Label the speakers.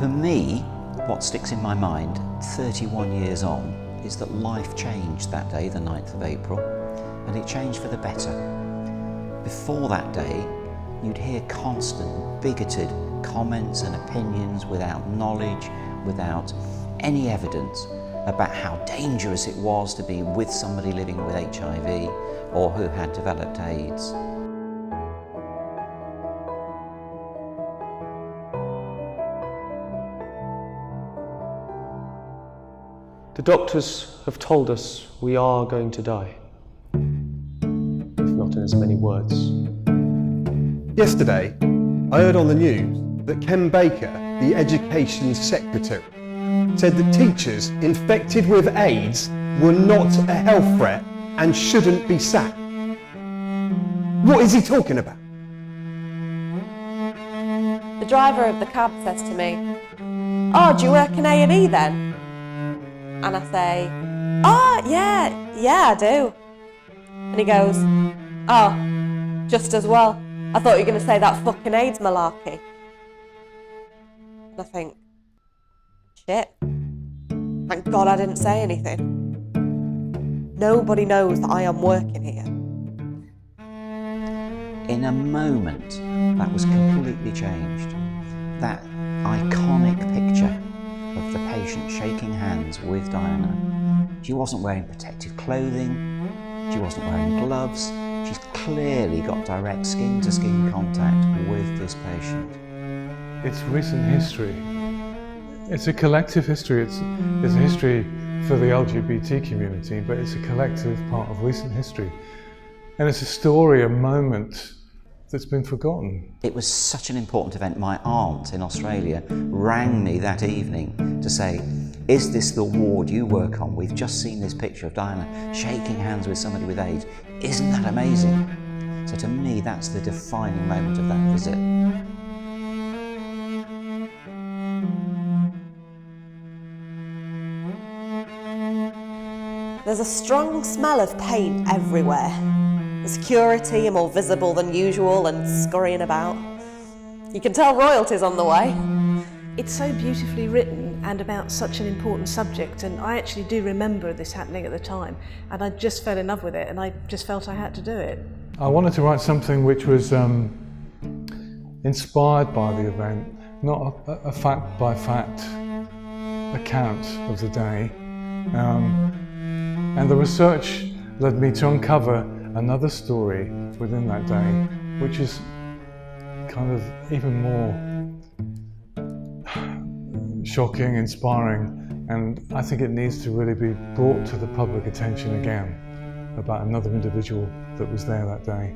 Speaker 1: For me, what sticks in my mind 31 years on is that life changed that day, the 9th of April, and it changed for the better. Before that day, you'd hear constant bigoted comments and opinions without knowledge, without any evidence about how dangerous it was to be with somebody living with HIV or who had developed AIDS.
Speaker 2: The doctors have told us we are going to die, if not in as many words.
Speaker 3: Yesterday, I heard on the news that Ken Baker, the Education Secretary, said that teachers infected with AIDS were not a health threat and shouldn't be sacked. What is he talking about?
Speaker 4: The driver of the cab says to me, "Oh, do you work in A&E then?" And I say, "Oh, yeah, I do." And he goes, "Oh, just as well. I thought you were going to say that fucking AIDS malarkey." And I think, shit. Thank God I didn't say anything. Nobody knows that I am working here.
Speaker 1: In a moment, that was completely changed. That iconic picture of the patient shaking hands with Diana. She wasn't wearing protective clothing, she wasn't wearing gloves, she's clearly got direct skin-to-skin contact with this patient.
Speaker 5: It's recent history. It's a collective history. It's a history for the LGBT community, but it's a collective part of recent history. And it's a story, a moment that's been forgotten.
Speaker 1: It was such an important event. My aunt in Australia rang me that evening to say, "Is this the ward you work on? We've just seen this picture of Diana shaking hands with somebody with AIDS. Isn't that amazing?" So to me, that's the defining moment of that visit.
Speaker 4: There's a strong smell of paint everywhere. The security are more visible than usual and scurrying about. You can tell royalty's on the way.
Speaker 6: It's so beautifully written and about such an important subject, and I actually do remember this happening at the time, and I just fell in love with it, and I just felt I had to do it.
Speaker 5: I wanted to write something which was inspired by the event, not a fact-by-fact account of the day. And the research led me to uncover another story within that day, which is kind of even more shocking, inspiring, and I think it needs to really be brought to the public attention again about another individual that was there that day.